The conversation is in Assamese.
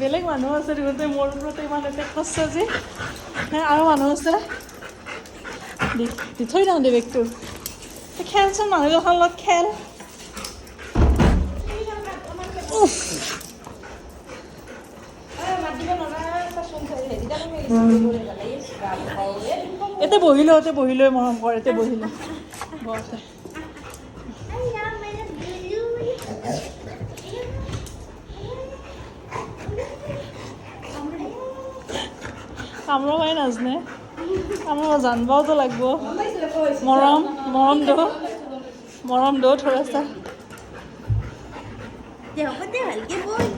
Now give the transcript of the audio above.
বেলেগ মানুহ আছে দেখোন মোৰ ওপৰতে ইমান এটেক কৰিছে যে আৰু মানুহ আছে দি থৈ যাওঁ দে বেগটো খেলচোন মানুহবিলাকৰ লগত খেল এতে বহিলৈ মৰম কৰ এতে বহিলৈ ঘৰতে কামৰবাই নাজনে কামৰবা জানবাওতো লাগব মৰম দো থোৰাছা